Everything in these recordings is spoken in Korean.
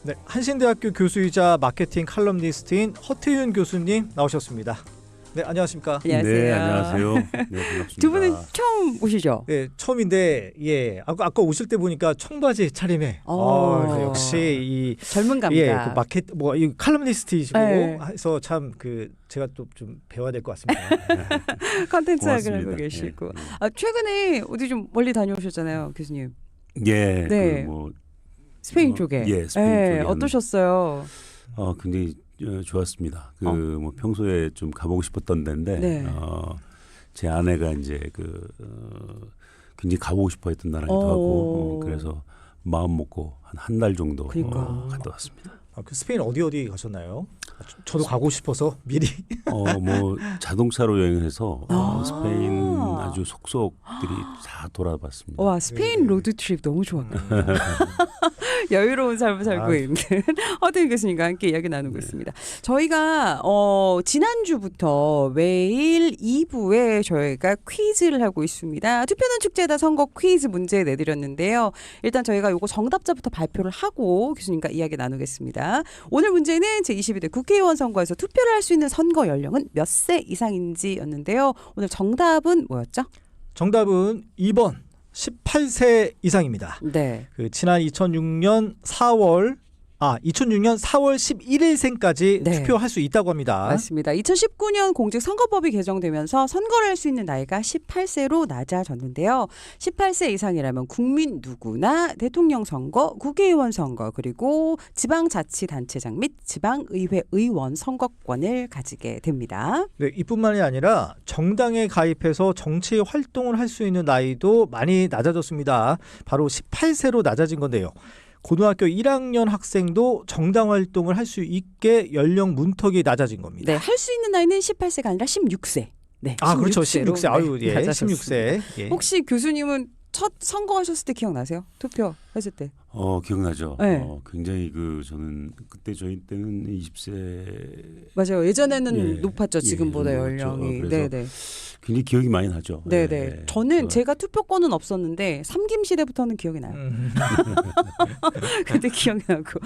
네, 한신대학교 교수이자 마케팅 칼럼니스트인 허태윤 교수님 나오셨습니다. 네, 안녕하십니까? 안녕하세요. 네, 안녕하세요. 네, 반갑습니다. 두 분은 처음 오시죠? 네, 처음인데 아까 오실 때 보니까 청바지 차림에 역시 이 젊은 감각. 그 마켓 이 칼럼니스트이시고 네. 해서 참 제가 또 좀 배워야 될 것 같습니다. 컨텐츠학을 하고 계시고 최근에 어디 좀 멀리 다녀오셨잖아요, 교수님. 예, 네. 스페인 쪽에. 예, 스페인 쪽에 어떠셨어요? 굉장히 좋았습니다. 평소에 좀 가보고 싶었던 데인데 네. 제 아내가 이제 굉장히 가보고 싶어했던 나라기도 하고 그래서 마음 먹고 한 달 정도 갔다 왔습니다. 그 스페인 어디 가셨나요? 저도 가고 싶어서 미리. 자동차로 여행을 해서 스페인 아주 속속들이 다 돌아봤습니다. 와, 스페인 로드 트립 너무 좋았거든요. 여유로운 삶을 살고 있는 허태윤 교수님과 함께 이야기 나누고 있습니다. 저희가 지난주부터 매일 2부에 저희가 퀴즈를 하고 있습니다. 투표는 축제다 선거 퀴즈 문제 내드렸는데요. 일단 저희가 요거 정답자부터 발표를 하고 교수님과 이야기 나누겠습니다. 오늘 문제는 제22대 국회의원 선거에서 투표를 할 수 있는 선거 연령은 몇 세 이상인지였는데요. 오늘 정답은 뭐였죠? 정답은 2번 18세 이상입니다. 네. 지난 2006년 4월 11일생까지 네. 투표할 수 있다고 합니다. 맞습니다. 2019년 공직선거법이 개정되면서 선거를 할 수 있는 나이가 18세로 낮아졌는데요. 18세 이상이라면 국민 누구나 대통령 선거, 국회의원 선거, 그리고 지방자치단체장 및 지방의회 의원 선거권을 가지게 됩니다. 네, 이뿐만이 아니라 정당에 가입해서 정치 활동을 할 수 있는 나이도 많이 낮아졌습니다. 바로 18세로 낮아진 건데요. 고등학교 1학년 학생도 정당 활동을 할 수 있게 연령 문턱이 낮아진 겁니다. 네, 할 수 있는 나이는 18세가 아니라 16세. 네, 그렇죠. 16세로, 16세. 낮아졌습니다. 16세. 예. 혹시 교수님은 첫 선거하셨을 때 기억나세요? 투표했을 때? 기억나죠. 네. 굉장히 저는 그때 저희 때는 20세 맞아요. 예전에는 높았죠. 지금보다 연령이. 그래서 네네. 굉장히 기억이 많이 나죠. 네네. 저는 제가 투표권은 없었는데 삼김 시대부터는 기억이 나요. 그때 기억이 나고.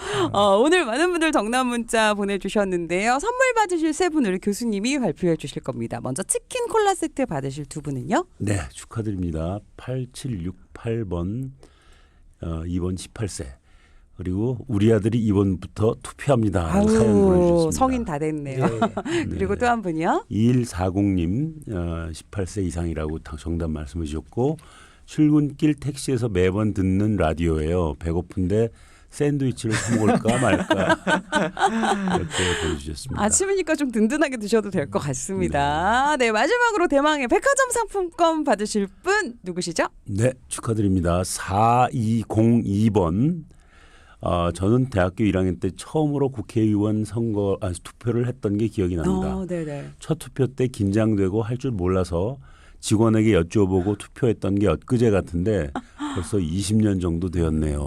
오늘 많은 분들 정답 문자 보내주셨는데요. 선물 받으실 세 분을 교수님이 발표해 주실 겁니다. 먼저 치킨 콜라 세트 받으실 두 분은요? 네, 축하드립니다. 8768번 2번 18세. 그리고 우리 아들이 이번부터 투표합니다. 사연 보내주셨습니다. 성인 다 됐네요. 그리고 또 한 분이요. 2140님 18세 이상이라고 정답 말씀해 주셨고 출근길 택시에서 매번 듣는 라디오예요. 배고픈데 샌드위치를 사 먹을까 말까 이렇게 보내주셨습니다. 아침이니까 좀 든든하게 드셔도 될 것 같습니다. 네, 마지막으로 대망의 백화점 상품권 받으실 분 누구시죠? 네, 축하드립니다. 4202번. 저는 대학교 1학년 때 처음으로 국회의원 투표를 했던 게 기억이 납니다. 네네. 첫 투표 때 긴장되고 할 줄 몰라서 직원에게 여쭤보고 투표했던 게 엊그제 같은데 벌써 20년 정도 되었네요.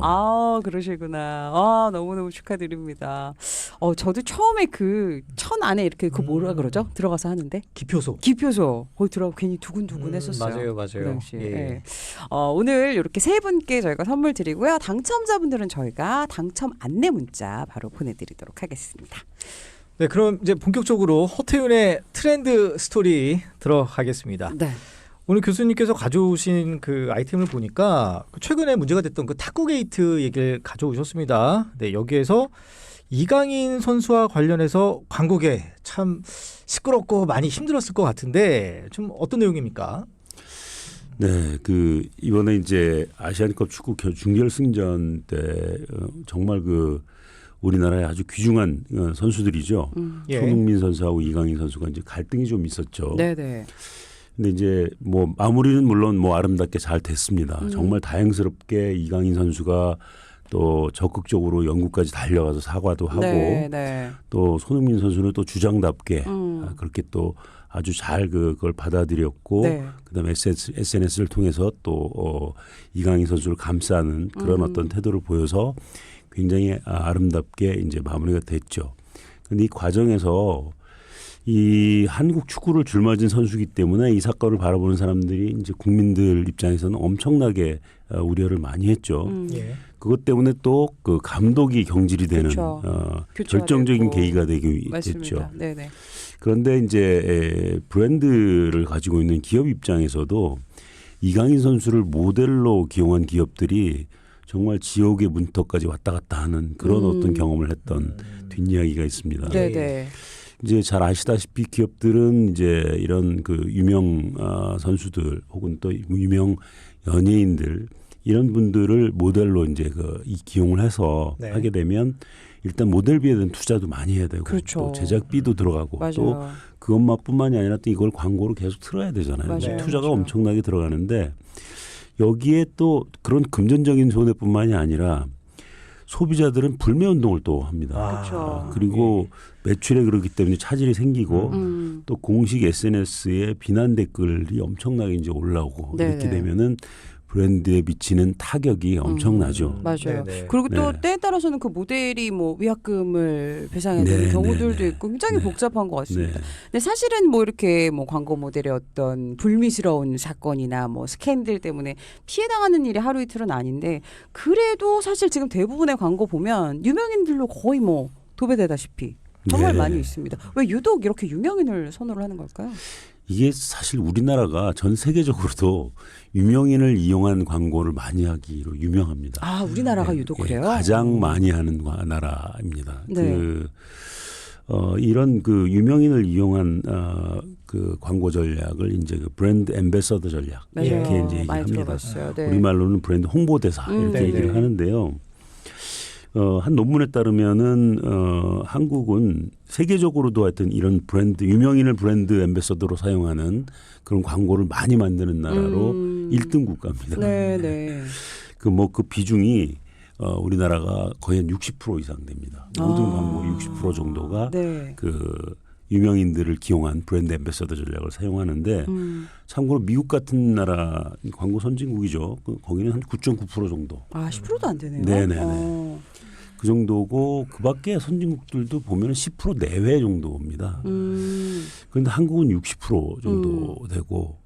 그러시구나. 너무너무 축하드립니다. 저도 처음에 천 안에 이렇게 뭐라 그러죠? 들어가서 하는데 기표소. 거기 들어가 괜히 두근두근 했었어요. 맞아요. 그 당시에. 예. 네. 오늘 이렇게 세 분께 저희가 선물 드리고요. 당첨자분들은 저희가 당첨 안내 문자 바로 보내드리도록 하겠습니다. 네, 그럼 이제 본격적으로 허태윤의 트렌드 스토리 들어가겠습니다. 네. 오늘 교수님께서 가져오신 그 아이템을 보니까 최근에 문제가 됐던 그 탁구 게이트 얘기를 가져오셨습니다. 네, 여기에서 이강인 선수와 관련해서 광고계 참 시끄럽고 많이 힘들었을 것 같은데 좀 어떤 내용입니까? 네, 이번에 이제 아시안컵 축구 준결승전 때 정말 우리나라의 아주 귀중한 선수들이죠. 예. 손흥민 선수하고 이강인 선수가 이제 갈등이 좀 있었죠. 네네. 근데 이제 마무리는 물론 아름답게 잘 됐습니다. 정말 다행스럽게 이강인 선수가 또 적극적으로 영국까지 달려가서 사과도 하고 네. 또 손흥민 선수는 또 주장답게 그렇게 또 아주 잘 그걸 받아들였고 네. 그다음에 SNS를 통해서 또 이강인 선수를 감싸는 그런 어떤 태도를 보여서 굉장히 아름답게 이제 마무리가 됐죠. 근데 이 과정에서 이 한국 축구를 줄맞은 선수이기 때문에 이 사건을 바라보는 사람들이 이제 국민들 입장에서는 엄청나게 우려를 많이 했죠. 예. 그것 때문에 또 그 감독이 경질이 되는 그렇죠. 결정적인 교체가 계기가 되기 맞습니다. 됐죠. 네네. 그런데 이제 브랜드를 가지고 있는 기업 입장에서도 이강인 선수를 모델로 기용한 기업들이 정말 지옥의 문턱까지 왔다 갔다 하는 그런 어떤 경험을 했던 뒷이야기가 있습니다. 네네. 이제 잘 아시다시피 기업들은 이제 이런 그 유명 선수들 혹은 또 유명 연예인들 이런 분들을 모델로 이제 이 기용을 해서 네. 하게 되면 일단 모델비에 대한 투자도 많이 해야 되고 그렇죠. 또 제작비도 들어가고 맞아요. 또 그것만뿐만이 아니라 또 이걸 광고로 계속 틀어야 되잖아요. 맞아요. 투자가 맞아요. 엄청나게 들어가는데 여기에 또 그런 금전적인 손해뿐만이 아니라 소비자들은 불매 운동을 또 합니다. 그렇죠. 그리고 매출에 그렇기 때문에 차질이 생기고 또 공식 SNS에 비난 댓글이 엄청나게 이제 올라오고 네네. 이렇게 되면은 브랜드에 미치는 타격이 엄청나죠. 맞아요. 네네. 그리고 또 네. 때에 따라서는 그 모델이 뭐 위약금을 배상해야 되는 네, 경우들도 네, 네. 있고 굉장히 네. 복잡한 것 같습니다. 네. 근데 사실은 뭐 이렇게 뭐 광고 모델의 어떤 불미스러운 사건이나 뭐 스캔들 때문에 피해 당하는 일이 하루 이틀은 아닌데 그래도 사실 지금 대부분의 광고 보면 유명인들로 거의 뭐 도배되다시피 정말 네. 많이 있습니다. 왜 유독 이렇게 유명인을 선호를 하는 걸까요? 이게 사실 우리나라가 전 세계적으로도 유명인을 이용한 광고를 많이 하기로 유명합니다. 아, 우리나라가 유독 그래요? 가장 많이 하는 나라입니다. 네. 이런 그 유명인을 이용한 그 광고 전략을 이제 그 브랜드 앰베서더 전략 맞아요. 이렇게 이제 많이 얘기합니다. 들어봤어요. 네. 우리말로는 브랜드 홍보대사 이렇게 네네. 얘기를 하는데요. 한 논문에 따르면은 한국은 세계적으로도 하여튼 이런 브랜드 유명인을 브랜드 앰베서더로 사용하는 그런 광고를 많이 만드는 나라로 1등 국가입니다. 네. 그 비중이 우리나라가 거의 한 60% 이상 됩니다. 모든 광고 60% 정도가 네. 그 유명인들을 기용한 브랜드 앰베서더 전략을 사용하는데 참고로 미국 같은 나라 광고 선진국이죠. 거기는 한 9.9% 정도. 아, 10%도 안 되네요. 네네네. 그 정도고 그밖에 선진국들도 보면 10% 내외 정도입니다. 그런데 한국은 60% 정도 되고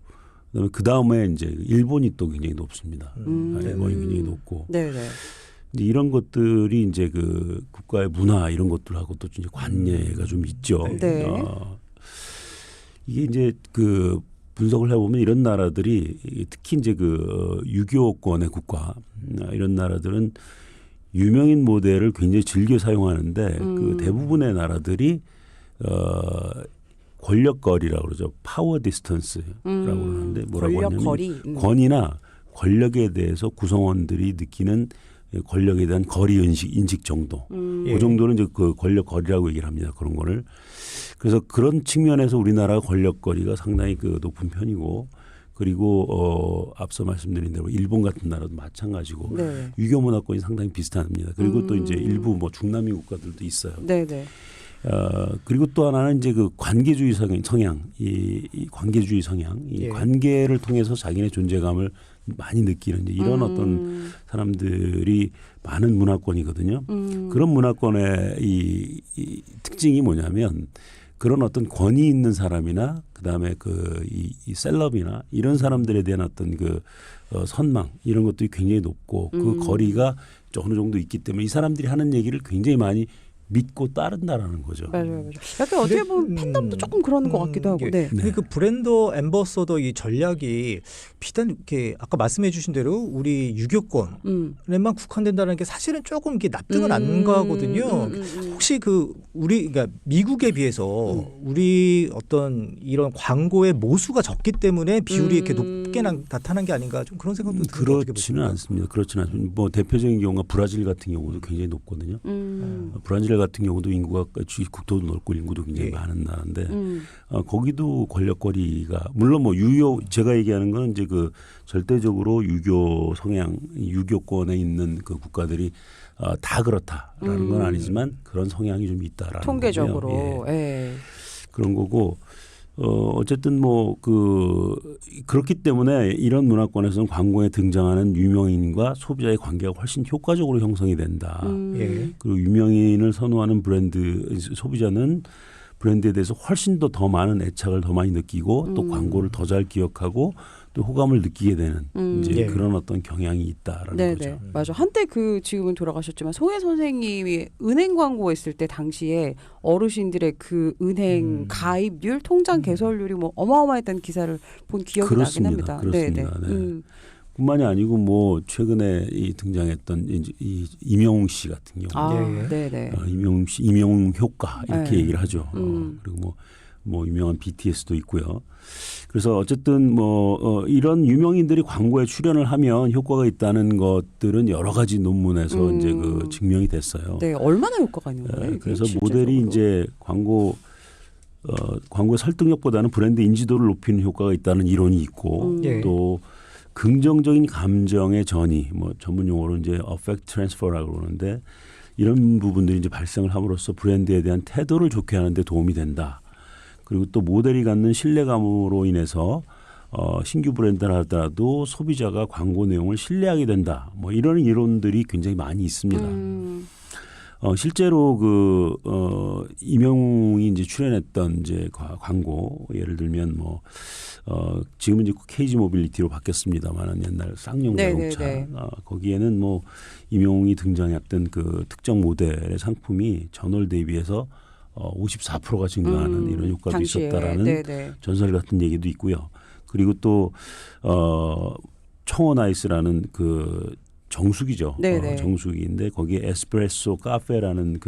그다음에 그 다음에 이제 일본이 또 굉장히 높습니다. 일본이 굉장히 높고 네네. 이제 이런 것들이 이제 그 국가의 문화 이런 것들하고 또 이제 관계가 좀 있죠. 네. 이게 이제 그 분석을 해보면 이런 나라들이 특히 이제 그 유교권의 국가 이런 나라들은 유명인 모델을 굉장히 즐겨 사용하는데 그 대부분의 나라들이 권력거리라고 그러죠. 파워 디스턴스라고 그러는데 뭐라고 하냐면 권력거리. 권위나 권력에 대해서 구성원들이 느끼는 권력에 대한 거리 인식 정도. 예. 그 정도는 이제 그 권력 거리라고 얘기를 합니다. 그런 거를. 그래서 그런 측면에서 우리나라 권력 거리가 상당히 그 높은 편이고 그리고 앞서 말씀드린 대로 일본 같은 나라도 마찬가지고 네. 유교 문화권이 상당히 비슷합니다. 그리고 또 이제 일부 뭐 중남미 국가들도 있어요. 네네. 그리고 또 하나는 이제 그 관계주의 성향, 이 관계주의 성향, 이 예. 관계를 통해서 자기네 존재감을 많이 느끼는 이제 이런 어떤 사람들이 많은 문화권이거든요. 그런 문화권의 이 특징이 뭐냐면 그런 어떤 권위 있는 사람이나 그다음에 이 셀럽이나 이런 사람들에 대한 어떤 그 선망 이런 것들이 굉장히 높고 그 거리가 어느 정도 있기 때문에 이 사람들이 하는 얘기를 굉장히 많이 믿고 따른다라는 거죠. 맞아요. 약간 어떻게 보면 팬덤도 조금 그런 것 같기도 하고. 예. 네. 근데 그 브랜드 앰버서더 이 전략이 비단 이렇게 아까 말씀해주신 대로 우리 유교권에만 국한된다는 게 사실은 조금 이게 납득은 안 가거든요. 혹시 그 그러니까 미국에 비해서 우리 어떤 이런 광고의 모수가 적기 때문에 비율이 이렇게 높게 나타난 게 아닌가 좀 그런 생각도 드는데 어떻게 그렇지는 보십니까? 않습니다. 그렇지는 않습니다. 뭐 대표적인 경우가 브라질 같은 경우도 굉장히 높거든요. 브라질 같은 경우도 인구가 국토도 넓고 인구도 굉장히 예. 많은 나라인데 거기도 권력거리가 물론 뭐 제가 얘기하는 건 이제 그 절대적으로 유교 성향 유교권에 있는 그 국가들이 다 그렇다라는 건 아니지만 그런 성향이 좀 있다라는 통계적으로. 거고요. 예. 예. 그런 거고 어쨌든 뭐 그렇기 때문에 이런 문화권에서는 광고에 등장하는 유명인과 소비자의 관계가 훨씬 효과적으로 형성이 된다. 예. 그리고 유명인을 선호하는 브랜드 소비자는 브랜드에 대해서 훨씬 더 많은 애착을 더 많이 느끼고 또 광고를 더 잘 기억하고 또 호감을 느끼게 되는 이제 예. 그런 어떤 경향이 있다라는 네네 거죠. 맞아. 한때 그 지금은 돌아가셨지만 송혜 선생님이 은행 광고했을 때 당시에 어르신들의 그 은행 가입률, 통장 개설률이 뭐 어마어마했던 기사를 본 기억이 그렇습니다. 나긴 합니다. 그렇습니다. 네네. 네. 뿐만이 아니고 뭐 최근에 이 등장했던 이 임영웅 씨 같은 경우, 아, 예. 네네. 임영웅 씨, 임영웅 효과 이렇게 네. 얘기를 하죠. 그리고 뭐 유명한 BTS도 있고요. 그래서 어쨌든 이런 유명인들이 광고에 출연을 하면 효과가 있다는 것들은 여러 가지 논문에서 이제 그 증명이 됐어요. 네, 얼마나 효과가 있는 거예요? 이게 그래서 실제적으로? 모델이 이제 광고의 설득력보다는 브랜드 인지도를 높이는 효과가 있다는 이론이 있고 예. 또 긍정적인 감정의 전이 뭐 전문 용어로 이제 affect transfer라고 그러는데 이런 부분들이 이제 발생을 함으로써 브랜드에 대한 태도를 좋게 하는데 도움이 된다. 그리고 또 모델이 갖는 신뢰감으로 인해서 신규 브랜드를 하더라도 소비자가 광고 내용을 신뢰하게 된다. 뭐 이런 이론들이 굉장히 많이 있습니다. 실제로 임영웅이 이제 출연했던 이제 광고 예를 들면 지금은 이제 KG 모빌리티로 바뀌었습니다만은 옛날 쌍용 자동차 거기에는 뭐 임영웅이 등장했던 그 특정 모델의 상품이 전월 대비해서 54%가 증가하는 이런 효과도 당시에. 있었다라는 네네. 전설 같은 얘기도 있고요. 그리고 또 청원아이스라는 그 정수기죠. 네네. 정수기인데 거기에 에스프레소 카페라는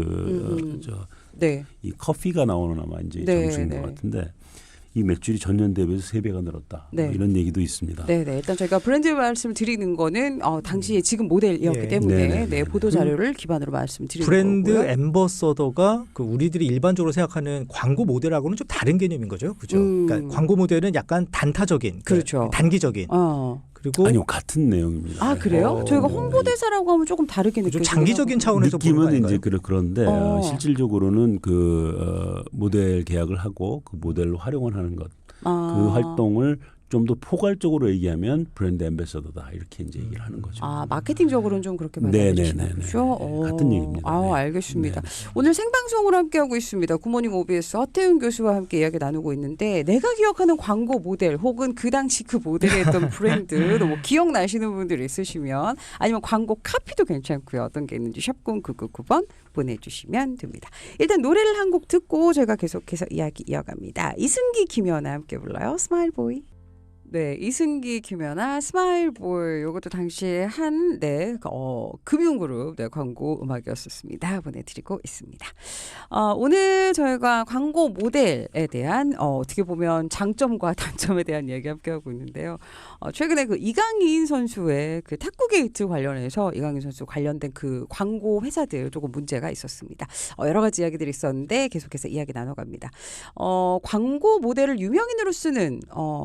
네. 이 커피가 나오는 아마 이제 네, 정수인 네. 것 같은데 이 매출이 전년 대비해서 3배가 늘었다. 네. 뭐 이런 얘기도 있습니다. 네네. 일단 저희가 브랜드 말씀을 드리는 거는 당시에 지금 모델이었기 예. 때문에 네네네. 네, 보도 자료를 기반으로 말씀드리는 브랜드 거고요. 앰버서더가 그 우리들이 일반적으로 생각하는 광고 모델하고는 좀 다른 개념인 거죠, 그죠? 그러니까 광고 모델은 약간 단타적인, 그렇죠. 단기적인. 그리고 아니요, 같은 내용입니다. 아 그래요? 저희가 홍보대사라고 하면 조금 다르게 좀 느껴지는 장기적인 차원에서 보는 거 느낌은 아닌가요? 이제 그런데 실질적으로는 그 모델 계약을 하고 그 모델로 활용을 하는 것, 그 활동을 좀 더 포괄적으로 얘기하면 브랜드 앰베서더다 이렇게 이제 얘기를 하는 거죠. 마케팅적으로는 좀 그렇게 네네네네. 말씀하시나요? 그렇죠? 같은 얘기입니다. 네. 알겠습니다. 네. 오늘 생방송으로 함께하고 있습니다. 굿모닝 OBS 허태윤 교수와 함께 이야기 나누고 있는데 내가 기억하는 광고 모델 혹은 그 당시 그 모델이 했던 브랜드 뭐 기억나시는 분들 있으시면 아니면 광고 카피도 괜찮고요. 어떤 게 있는지 샵0 9 9 9번 보내주시면 됩니다. 일단 노래를 한 곡 듣고 저희가 계속해서 이야기 이어갑니다. 이승기 김연아 함께 불러요. 스마일보이. 네, 이승기 김연아 스마일보이 이것도 당시에 한 금융그룹 광고 음악이었습니다. 보내드리고 있습니다. 오늘 저희가 광고 모델에 대한 어떻게 보면 장점과 단점에 대한 얘기 함께하고 있는데요. 최근에 그 이강인 선수의 그 탁구 게이트 관련해서 이강인 선수 관련된 그 광고 회사들 조금 문제가 있었습니다. 여러 가지 이야기들이 있었는데 계속해서 이야기 나눠갑니다. 광고 모델을 유명인으로 쓰는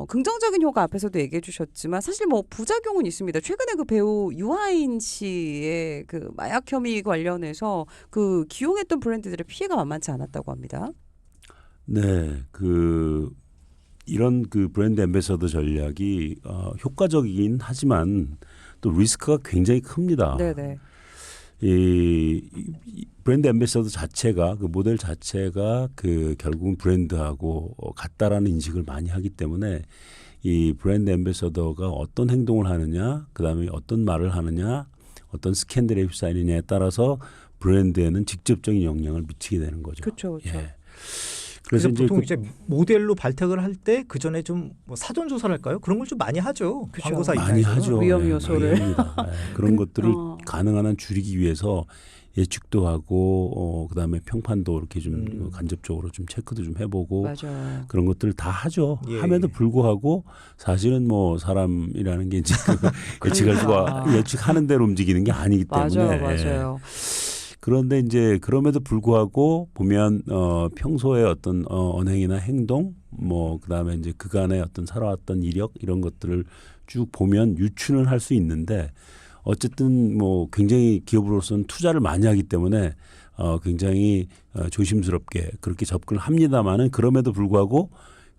긍정적인 효과 앞에서도 얘기해 주셨지만 사실 뭐 부작용은 있습니다. 최근에 그 배우 유아인 씨의 그 마약 혐의 관련해서 그 기용했던 브랜드들의 피해가 만만치 않았다고 합니다. 네, 이런 그 브랜드 앰베서더 전략이 효과적이긴 하지만 또 리스크가 굉장히 큽니다. 네네. 이 브랜드 앰베서더 자체가 그 모델 자체가 그 결국은 브랜드하고 같다라는 인식을 많이 하기 때문에 이 브랜드 앰베서더가 어떤 행동을 하느냐, 그다음에 어떤 말을 하느냐, 어떤 스캔들에 휩싸이느냐에 따라서 브랜드에는 직접적인 영향을 미치게 되는 거죠. 그렇죠. 예. 그래서 보통 이제 모델로 발탁을 할 때 그 전에 좀 뭐 사전 조사를 할까요? 그런 걸 좀 많이 하죠. 그쵸. 광고사 많이 입장에서는. 하죠. 위험 요소를. 많이 합니다. 그런 것들을 가능한 한 줄이기 위해서 예측도 하고 그다음에 평판도 이렇게 좀 간접적으로 좀 체크도 좀 해보고 맞아요. 그런 것들을 다 하죠. 예. 함에도 불구하고 사실은 뭐 사람이라는 게 이제 예측할 수가 예측하는 대로 움직이는 게 아니기 때문에 맞아요. 그런데 이제 그럼에도 불구하고 보면 평소에 어떤 언행이나 행동 뭐 그다음에 이제 그간의 어떤 살아왔던 이력 이런 것들을 쭉 보면 유추는 할 수 있는데 어쨌든 뭐 굉장히 기업으로서는 투자를 많이 하기 때문에 굉장히 조심스럽게 그렇게 접근을 합니다만은 그럼에도 불구하고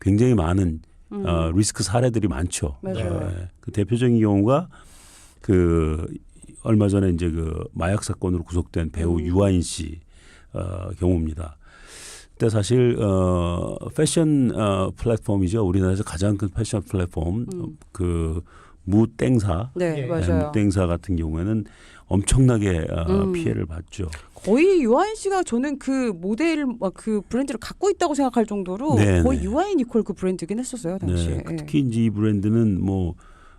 굉장히 많은 리스크 사례들이 많죠. 맞아요. 그 대표적인 경우가 얼마 전에 이제 그 마약 사건으로 구속된 배우 유아인 씨 경우입니다. 그때 사실 패션 플랫폼이죠. 우리나라에서 가장 큰 패션 플랫폼 그 무땡사, 네, 예. 맞아요. 무땡사 같은 경우에는 엄청나게 피해를 봤죠. 거의 유아인 씨가 저는 그 모델 그 브랜드를 갖고 있다고 생각할 정도로 네, 거의 네. 유아인 이퀄 그 브랜드긴 했었어요 당시에. 네, 특히 이제 이 브랜드는 뭐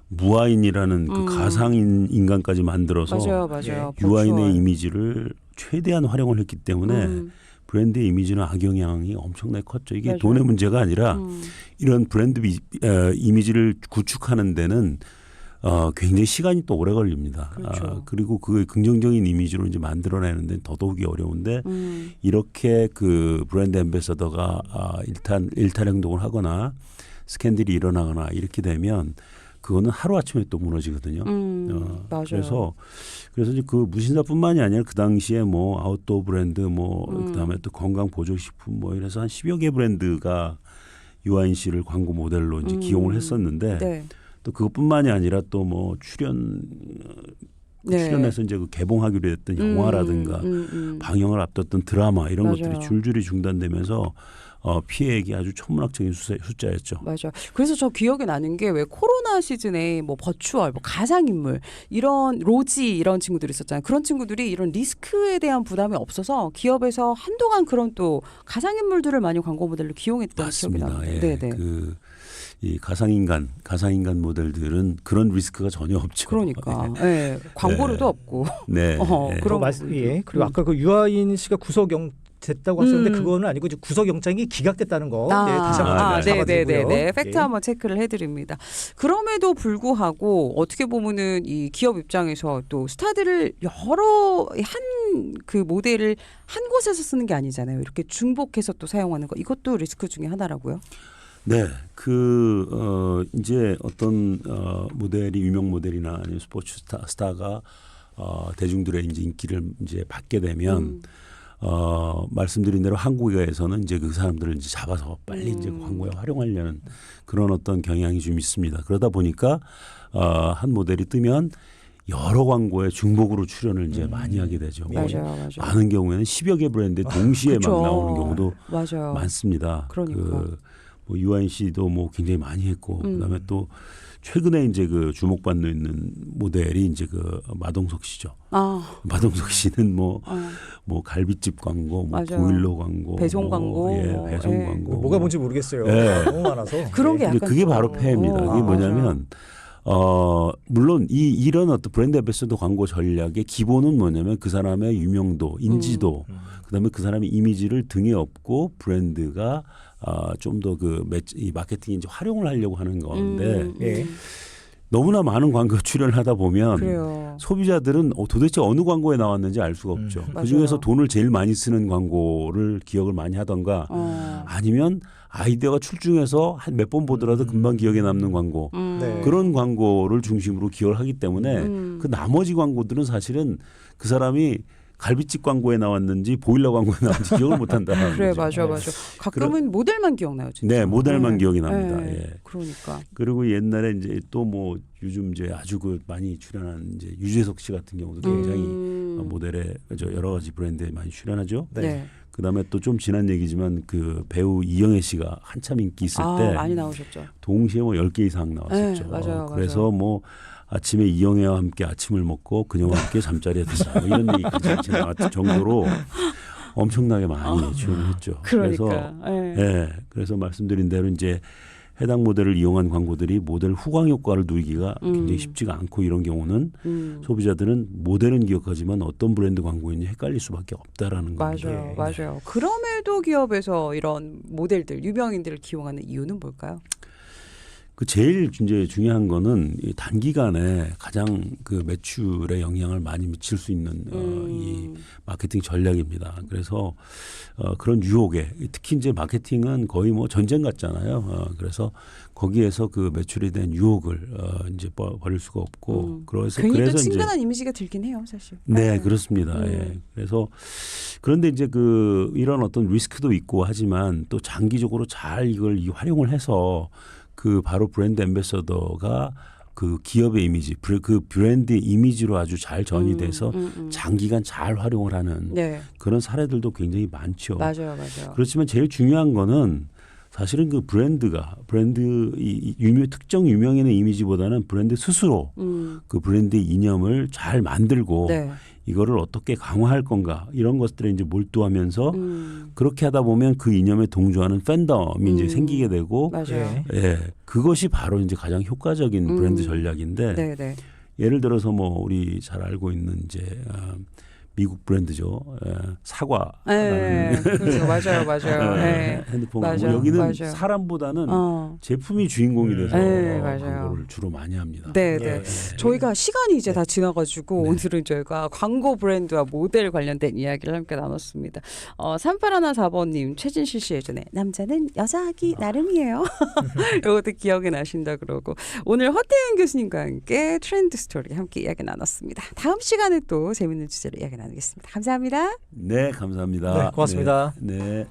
무아인이라는 그 가상 인간까지 만들어서 맞아요. 유아인의 버추얼. 이미지를 최대한 활용을 했기 때문에 브랜드의 이미지는 악영향이 엄청나게 컸죠. 이게 맞아요. 돈의 문제가 아니라 이런 브랜드 이미지를 구축하는 데는 굉장히 시간이 또 오래 걸립니다. 그렇죠. 그리고 그 긍정적인 이미지로 이제 만들어내는 데는 더더욱이 어려운데 이렇게 그 브랜드 앰베서더가 일탈 행동을 하거나 스캔들이 일어나거나 이렇게 되면 그거는 하루아침에 또 무너지거든요. 맞아요. 그래서 이제 그 무신사뿐만이 아니라 그 당시에 뭐 아웃도어 브랜드 뭐 그다음에 또 건강 보조식품 뭐 이래서 한 10여 개 브랜드가 유아인 씨를 광고 모델로 이제 기용을 했었는데 네. 또 그것뿐만이 아니라 또 뭐 네. 출연해서 이제 그 개봉하기로 했던 영화라든가 방영을 앞뒀던 드라마 이런 맞아요. 것들이 줄줄이 중단되면서 피해액이 아주 천문학적인 숫자였죠. 맞아. 그래서 저 기억에 나는 게 왜 코로나 시즌에 뭐 버추얼, 뭐 가상인물 이런 로지 이런 친구들이 있었잖아요. 그런 친구들이 이런 리스크에 대한 부담이 없어서 기업에서 한동안 그런 또 가상인물들을 많이 광고 모델로 기용했던 기억이 맞습니다. 나요. 예. 네네. 이 가상인간 모델들은 그런 리스크가 전혀 없죠. 그러니까 예. 광고료도 없고. 네. 네. 그럼 예. 그리고 아까 그 유아인 씨가 구속영 됐다고 하셨는데 그거는 아니고 이제 구속영장이 기각됐다는 거. 네, 다시 한번 네네네. 예. 팩트 한번 체크를 해드립니다. 그럼에도 불구하고 어떻게 보면은 이 기업 입장에서 또 스타들을 여러 한 그 모델을 한 곳에서 쓰는 게 아니잖아요. 이렇게 중복해서 또 사용하는 거 이것도 리스크 중에 하나라고요. 네, 이제 어떤 모델이 유명 모델이나 아니면 스포츠 스타가 대중들의 이제 인기를 이제 받게 되면 말씀드린 대로 한국에서는 이제 그 사람들을 이제 잡아서 빨리 이제 광고에 활용하려는 그런 어떤 경향이 좀 있습니다. 그러다 보니까 한 모델이 뜨면 여러 광고에 중복으로 출연을 이제 많이 하게 되죠. 맞아요. 많은 경우에는 10여 개 브랜드 동시에 그쵸. 막 나오는 경우도 맞아요. 많습니다. 그러니까. 뭐 유아인 씨도 뭐 굉장히 많이 했고 그다음에 또 최근에 이제 그 주목받는 있는 모델이 이제 그 마동석 씨죠. 마동석 씨는 뭐 갈비집 광고, 뭐 맞아요. 보일러 광고, 배송 광고, 배송 광고, 뭐가 뭔지 모르겠어요. 네. 너무 많아서. 그런 게 근데 약간 그게 좀- 바로 폐해입니다. 이게 뭐냐면 물론 이런 어떤 브랜드 앰베서더 광고 전략의 기본은 뭐냐면 그 사람의 유명도, 인지도, 그다음에 그 사람의 이미지를 등에 업고 브랜드가 좀 더 이 마케팅 이제 활용을 하려고 하는 건데 예. 너무나 많은 광고 출연을 하다 보면 그래요. 소비자들은 도대체 어느 광고에 나왔는지 알 수가 없죠. 그 중에서 맞아요. 돈을 제일 많이 쓰는 광고를 기억을 많이 하던가 아니면 아이디어가 출중해서 한 몇 번 보더라도 금방 기억에 남는 광고 네. 그런 광고를 중심으로 기억을 하기 때문에 그 나머지 광고들은 사실은 그 사람이 갈비집 광고에 나왔는지 보일러 광고에 나왔는지 기억을 못한다. 그래 맞아. 가끔은 모델만 기억나요, 진짜. 네, 모델만 네. 기억이 납니다. 네. 예. 그러니까. 그리고 옛날에 이제 또 뭐 요즘 이제 아주 많이 출연한 이제 유재석 씨 같은 경우도 굉장히 모델에 여러 가지 브랜드에 많이 출연하죠. 네. 그다음에 또 좀 지난 얘기지만 그 배우 이영애 씨가 한참 인기 있을 때 많이 나오셨죠. 동시에 뭐 10개 이상 나왔었죠. 네, 맞아요. 그래서 뭐 아침에 이영애와 함께 아침을 먹고 그녀와 함께 잠자리에 들자 뭐 이런 얘기까지 나왔을 정도로 엄청나게 많이 출연했죠. 그러니까. 그래서 말씀드린 대로 이제 해당 모델을 이용한 광고들이 모델 후광 효과를 누리기가 굉장히 쉽지가 않고 이런 경우는 소비자들은 모델은 기억하지만 어떤 브랜드 광고인지 헷갈릴 수밖에 없다라는 겁니다. 맞아요. 그럼에도 기업에서 이런 모델들, 유명인들을 기용하는 이유는 뭘까요? 그 제일 이제 중요한 거는 이 단기간에 가장 그 매출에 영향을 많이 미칠 수 있는 이 마케팅 전략입니다. 그래서 그런 유혹에 특히 이제 마케팅은 거의 뭐 전쟁 같잖아요. 그래서 거기에서 그 매출에 대한 유혹을 이제 버릴 수가 없고 괜히 또 이제 친근한 이미지가 들긴 해요, 사실. 네, 그렇습니다. 예. 그래서 그런데 이제 이런 어떤 리스크도 있고 하지만 또 장기적으로 잘 이걸 활용을 해서 그 바로 브랜드 앰베서더가 그 기업의 이미지, 그 브랜드의 이미지로 아주 잘 전이 돼서 장기간 잘 활용을 하는 네. 그런 사례들도 굉장히 많죠. 맞아요, 맞아요. 그렇지만 제일 중요한 거는 사실은 그 브랜드 특정 유명인의 이미지보다는 브랜드 스스로 그 브랜드의 이념을 잘 만들고 네. 이거를 어떻게 강화할 건가 이런 것들에 이제 몰두하면서 그렇게 하다 보면 그 이념에 동조하는 팬덤이 이제 생기게 되고 맞아요. 예, 그것이 바로 이제 가장 효과적인 브랜드 전략인데 네, 네. 예를 들어서 뭐 우리 잘 알고 있는 이제 미국 브랜드죠. 사과라는 그렇죠. 맞아요. 네. 핸드폰. 맞아요. 여기는 맞아요. 사람보다는 제품이 주인공이 돼서 맞아요. 광고를 주로 많이 합니다. 네, 예. 네. 저희가 시간이 이제 다 지나가지고 오늘은 저희가 광고 브랜드와 모델 관련된 이야기를 함께 나눴습니다. 3814번님 최진실 씨 예전에 남자는 여자하기 나름이에요. 이것도 기억이 나신다 그러고 오늘 허태윤 교수님과 함께 트렌드 스토리 함께 이야기 나눴습니다. 다음 시간에 또 재밌는 주제로 이야기 나누겠습니다. 감사합니다. 네, 감사합니다. 네, 고맙습니다. 네. 네.